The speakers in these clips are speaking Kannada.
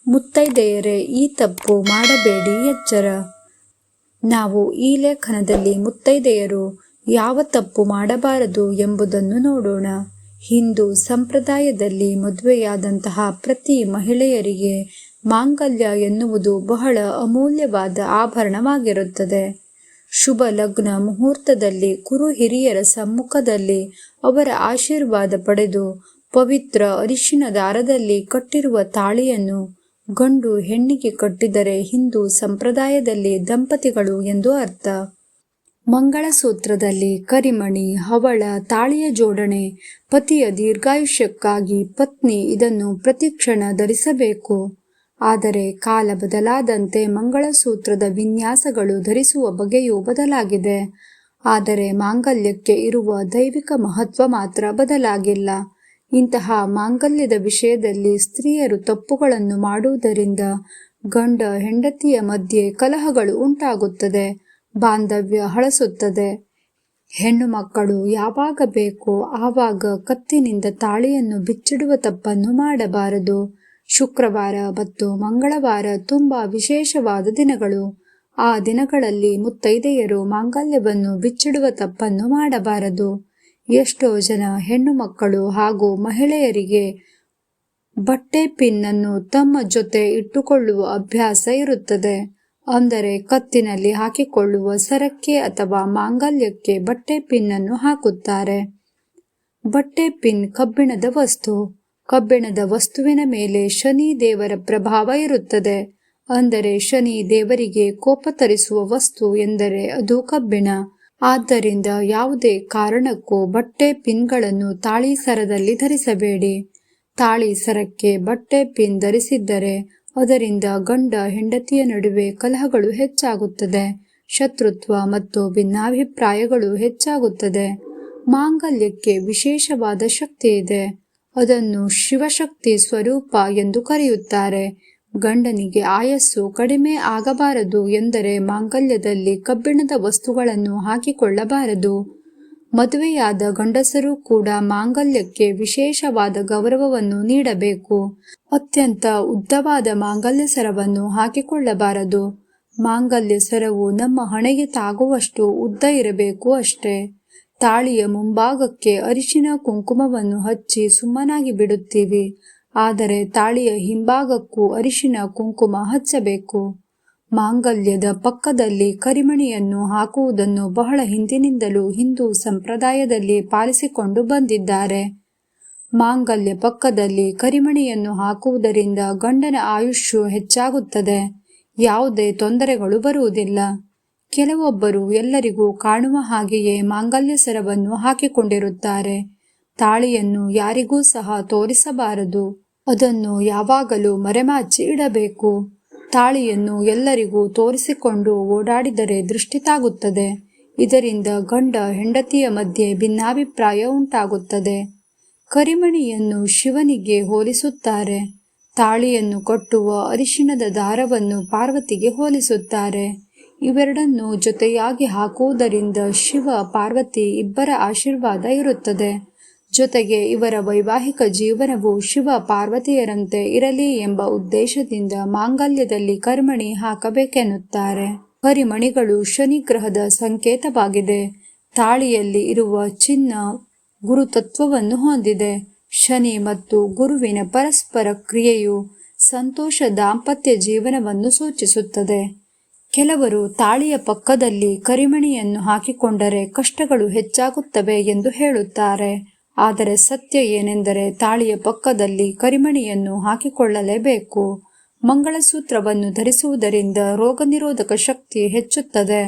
ಮುತ್ತೈದೆಯರೇ, ಈ ತಪ್ಪು ಮಾಡಬೇಡಿ, ಎಚ್ಚರ. ನಾವು ಈ ಲೇಖನದಲ್ಲಿ ಮುತ್ತೈದೆಯರು ಯಾವ ತಪ್ಪು ಮಾಡಬಾರದು ಎಂಬುದನ್ನು ನೋಡೋಣ. ಹಿಂದೂ ಸಂಪ್ರದಾಯದಲ್ಲಿ ಮದುವೆಯಾದಂತಹ ಪ್ರತಿ ಮಹಿಳೆಯರಿಗೆ ಮಾಂಗಲ್ಯ ಎನ್ನುವುದು ಬಹಳ ಅಮೂಲ್ಯವಾದ ಆಭರಣವಾಗಿರುತ್ತದೆ. ಶುಭ ಲಗ್ನ ಮುಹೂರ್ತದಲ್ಲಿ ಕುರು ಹಿರಿಯರ ಸಮ್ಮುಖದಲ್ಲಿ ಅವರ ಆಶೀರ್ವಾದ ಪಡೆದು ಪವಿತ್ರ ಅರಿಶಿನ ದಾರದಲ್ಲಿ ಕಟ್ಟಿರುವ ತಾಳಿಯನ್ನು ಗಂಡು ಹೆಣ್ಣಿಗೆ ಕಟ್ಟಿದರೆ ಹಿಂದೂ ಸಂಪ್ರದಾಯದಲ್ಲಿ ದಂಪತಿಗಳು ಎಂದು ಅರ್ಥ. ಮಂಗಳಸೂತ್ರದಲ್ಲಿ ಕರಿಮಣಿ, ಹವಳ, ತಾಳಿಯ ಜೋಡಣೆ ಪತಿಯ ದೀರ್ಘಾಯುಷ್ಯಕ್ಕಾಗಿ ಪತ್ನಿ ಇದನ್ನು ಪ್ರತಿಕ್ಷಣ ಧರಿಸಬೇಕು. ಆದರೆ ಕಾಲ ಬದಲಾದಂತೆ ಮಂಗಳಸೂತ್ರದ ವಿನ್ಯಾಸಗಳು ಧರಿಸುವ ಬಗೆಯೂ ಬದಲಾಗಿದೆ. ಆದರೆ ಮಾಂಗಲ್ಯಕ್ಕೆ ಇರುವ ದೈವಿಕ ಮಹತ್ವ ಮಾತ್ರ ಬದಲಾಗಿಲ್ಲ. ಇಂತಹ ಮಾಂಗಲ್ಯದ ವಿಷಯದಲ್ಲಿ ಸ್ತ್ರೀಯರು ತಪ್ಪುಗಳನ್ನು ಮಾಡುವುದರಿಂದ ಗಂಡ ಹೆಂಡತಿಯ ಮಧ್ಯೆ ಕಲಹಗಳು ಉಂಟಾಗುತ್ತದೆ, ಬಾಂಧವ್ಯ ಹಳಸುತ್ತದೆ. ಹೆಣ್ಣು ಮಕ್ಕಳು ಯಾವಾಗ ಬೇಕೋ ಆವಾಗ ಕತ್ತಿನಿಂದ ತಾಳಿಯನ್ನು ಬಿಚ್ಚಿಡುವ ತಪ್ಪನ್ನು ಮಾಡಬಾರದು. ಶುಕ್ರವಾರ ಮತ್ತು ಮಂಗಳವಾರ ತುಂಬಾ ವಿಶೇಷವಾದ ದಿನಗಳು. ಆ ದಿನಗಳಲ್ಲಿ ಮುತ್ತೈದೆಯರು ಮಾಂಗಲ್ಯವನ್ನು ಬಿಚ್ಚಿಡುವ ತಪ್ಪನ್ನು ಮಾಡಬಾರದು. ಎಷ್ಟೋ ಜನ ಹೆಣ್ಣು ಮಕ್ಕಳು ಹಾಗೂ ಮಹಿಳೆಯರಿಗೆ ಬಟ್ಟೆ ಪಿನ್ ಅನ್ನು ತಮ್ಮ ಜೊತೆ ಇಟ್ಟುಕೊಳ್ಳುವ ಅಭ್ಯಾಸ ಇರುತ್ತದೆ. ಅಂದರೆ ಕತ್ತಿನಲ್ಲಿ ಹಾಕಿಕೊಳ್ಳುವ ಸರಕ್ಕೆ ಅಥವಾ ಮಾಂಗಲ್ಯಕ್ಕೆ ಬಟ್ಟೆ ಪಿನ್ ಅನ್ನು ಹಾಕುತ್ತಾರೆ. ಬಟ್ಟೆ ಪಿನ್ ಕಬ್ಬಿಣದ ವಸ್ತು. ಕಬ್ಬಿಣದ ವಸ್ತುವಿನ ಮೇಲೆ ಶನಿ ದೇವರ ಪ್ರಭಾವ ಇರುತ್ತದೆ. ಅಂದರೆ ಶನಿ ದೇವರಿಗೆ ಕೋಪ ತರಿಸುವ ವಸ್ತು ಎಂದರೆ ಅದು ಕಬ್ಬಿಣ. ಆದ್ದರಿಂದ ಯಾವುದೇ ಕಾರಣಕ್ಕೂ ಬಟ್ಟೆ ಪಿನ್ಗಳನ್ನು ತಾಳಿ ಸರದಲ್ಲಿ ಧರಿಸಬೇಡಿ. ತಾಳಿ ಸರಕ್ಕೆ ಬಟ್ಟೆ ಪಿನ್ ಧರಿಸಿದ್ದರೆ ಅದರಿಂದ ಗಂಡ ಹೆಂಡತಿಯ ನಡುವೆ ಕಲಹಗಳು ಹೆಚ್ಚಾಗುತ್ತದೆ, ಶತ್ರುತ್ವ ಮತ್ತು ಭಿನ್ನಾಭಿಪ್ರಾಯಗಳು ಹೆಚ್ಚಾಗುತ್ತದೆ. ಮಾಂಗಲ್ಯಕ್ಕೆ ವಿಶೇಷವಾದ ಶಕ್ತಿ ಇದೆ. ಅದನ್ನು ಶಿವಶಕ್ತಿ ಸ್ವರೂಪ ಎಂದು ಕರೆಯುತ್ತಾರೆ. ಗಂಡನಿಗೆ ಆಯಸ್ಸು ಕಡಿಮೆ ಆಗಬಾರದು ಎಂದರೆ ಮಾಂಗಲ್ಯದಲ್ಲಿ ಕಬ್ಬಿಣದ ವಸ್ತುಗಳನ್ನು ಹಾಕಿಕೊಳ್ಳಬಾರದು. ಮದುವೆಯಾದ ಗಂಡಸರು ಕೂಡ ಮಾಂಗಲ್ಯಕ್ಕೆ ವಿಶೇಷವಾದ ಗೌರವವನ್ನು ನೀಡಬೇಕು. ಅತ್ಯಂತ ಉದ್ದವಾದ ಮಾಂಗಲ್ಯ ಸರವನ್ನು ಹಾಕಿಕೊಳ್ಳಬಾರದು. ಮಾಂಗಲ್ಯ ಸರವು ನಮ್ಮ ಹಣೆಗೆ ತಾಗುವಷ್ಟು ಉದ್ದ ಇರಬೇಕು ಅಷ್ಟೇ. ತಾಳಿಯ ಮುಂಭಾಗಕ್ಕೆ ಅರಿಶಿನ ಕುಂಕುಮವನ್ನು ಹಚ್ಚಿ ಸುಮ್ಮನಾಗಿ ಬಿಡುತ್ತೀವಿ. ಆದರೆ ತಾಳಿಯ ಹಿಂಭಾಗಕ್ಕೂ ಅರಿಶಿನ ಕುಂಕುಮ ಹಚ್ಚಬೇಕು. ಮಾಂಗಲ್ಯದ ಪಕ್ಕದಲ್ಲಿ ಕರಿಮಣಿಯನ್ನು ಹಾಕುವುದನ್ನು ಬಹಳ ಹಿಂದಿನಿಂದಲೂ ಹಿಂದೂ ಸಂಪ್ರದಾಯದಲ್ಲಿ ಪಾಲಿಸಿಕೊಂಡು ಬಂದಿದ್ದಾರೆ. ಮಾಂಗಲ್ಯ ಪಕ್ಕದಲ್ಲಿ ಕರಿಮಣಿಯನ್ನು ಹಾಕುವುದರಿಂದ ಗಂಡನ ಆಯುಷ್ಯು ಹೆಚ್ಚಾಗುತ್ತದೆ, ಯಾವುದೇ ತೊಂದರೆಗಳು ಬರುವುದಿಲ್ಲ. ಕೆಲವೊಬ್ಬರು ಎಲ್ಲರಿಗೂ ಕಾಣುವ ಹಾಗೆಯೇ ಮಾಂಗಲ್ಯ ಸರವನ್ನು ಹಾಕಿಕೊಂಡಿರುತ್ತಾರೆ. ತಾಳಿಯನ್ನು ಯಾರಿಗೂ ಸಹ ತೋರಿಸಬಾರದು. ಅದನ್ನು ಯಾವಾಗಲೂ ಮರೆಮಾಚಿ ಇಡಬೇಕು. ತಾಳಿಯನ್ನು ಎಲ್ಲರಿಗೂ ತೋರಿಸಿಕೊಂಡು ಓಡಾಡಿದರೆ ದೃಷ್ಟಿ ತಾಗುತ್ತದೆ. ಇದರಿಂದ ಗಂಡ ಹೆಂಡತಿಯ ಮಧ್ಯೆ ಭಿನ್ನಾಭಿಪ್ರಾಯ ಉಂಟಾಗುತ್ತದೆ. ಕರಿಮಣಿಯನ್ನು ಶಿವನಿಗೆ ಹೋಲಿಸುತ್ತಾರೆ. ತಾಳಿಯನ್ನು ಕಟ್ಟುವ ಅರಿಶಿಣದ ದಾರವನ್ನು ಪಾರ್ವತಿಗೆ ಹೋಲಿಸುತ್ತಾರೆ. ಇವೆರಡನ್ನು ಜೊತೆಯಾಗಿ ಹಾಕುವುದರಿಂದ ಶಿವ ಪಾರ್ವತಿ ಇಬ್ಬರ ಆಶೀರ್ವಾದ ಇರುತ್ತದೆ. ಜೊತೆಗೆ ಇವರ ವೈವಾಹಿಕ ಜೀವನವು ಶಿವ ಪಾರ್ವತಿಯರಂತೆ ಇರಲಿ ಎಂಬ ಉದ್ದೇಶದಿಂದ ಮಾಂಗಲ್ಯದಲ್ಲಿ ಕರಿಮಣಿ ಹಾಕಬೇಕೆನ್ನುತ್ತಾರೆ. ಕರಿಮಣಿಗಳು ಶನಿ ಗ್ರಹದ ಸಂಕೇತವಾಗಿದೆ. ತಾಳಿಯಲ್ಲಿ ಇರುವ ಚಿನ್ನ ಗುರುತತ್ವವನ್ನು ಹೊಂದಿದೆ. ಶನಿ ಮತ್ತು ಗುರುವಿನ ಪರಸ್ಪರ ಕ್ರಿಯೆಯು ಸಂತೋಷ ದಾಂಪತ್ಯ ಜೀವನವನ್ನು ಸೂಚಿಸುತ್ತದೆ. ಕೆಲವರು ತಾಳಿಯ ಪಕ್ಕದಲ್ಲಿ ಕರಿಮಣಿಯನ್ನು ಹಾಕಿಕೊಂಡರೆ ಕಷ್ಟಗಳು ಹೆಚ್ಚಾಗುತ್ತವೆ ಎಂದು ಹೇಳುತ್ತಾರೆ. ಆದರೆ ಸತ್ಯ ಏನೆಂದರೆ ತಾಳಿಯ ಪಕ್ಕದಲ್ಲಿ ಕರಿಮಣಿಯನ್ನು ಹಾಕಿಕೊಳ್ಳಲೇಬೇಕು. ಮಂಗಳಸೂತ್ರವನ್ನು ಧರಿಸುವುದರಿಂದ ರೋಗ ನಿರೋಧಕ ಶಕ್ತಿ ಹೆಚ್ಚುತ್ತದೆ.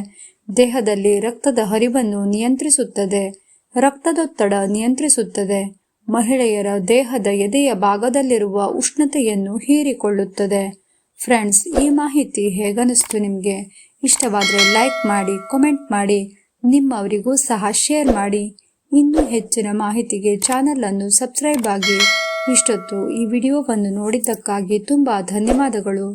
ದೇಹದಲ್ಲಿ ರಕ್ತದ ಹರಿವನ್ನು ನಿಯಂತ್ರಿಸುತ್ತದೆ. ರಕ್ತದೊತ್ತಡ ನಿಯಂತ್ರಿಸುತ್ತದೆ. ಮಹಿಳೆಯರ ದೇಹದ ಎದೆಯ ಭಾಗದಲ್ಲಿರುವ ಉಷ್ಣತೆಯನ್ನು ಹೀರಿಕೊಳ್ಳುತ್ತದೆ. ಫ್ರೆಂಡ್ಸ್, ಈ ಮಾಹಿತಿ ಹೇಗನಿಸ್ತು ನಿಮಗೆ? ಇಷ್ಟವಾದರೆ ಲೈಕ್ ಮಾಡಿ, ಕಾಮೆಂಟ್ ಮಾಡಿ, ನಿಮ್ಮವರಿಗೂ ಸಹ ಶೇರ್ ಮಾಡಿ. ಇನ್ನೂ ಹೆಚ್ಚಿನ ಮಾಹಿತಿಗೆ ಚಾನೆಲ್ ಅನ್ನು ಸಬ್ಸ್ಕ್ರೈಬ್ ಆಗಿ. ಇಷ್ಟೊತ್ತು ಈ ವಿಡಿಯೋವನ್ನು ನೋಡಿದ್ದಕ್ಕಾಗಿ ತುಂಬಾ ಧನ್ಯವಾದಗಳು.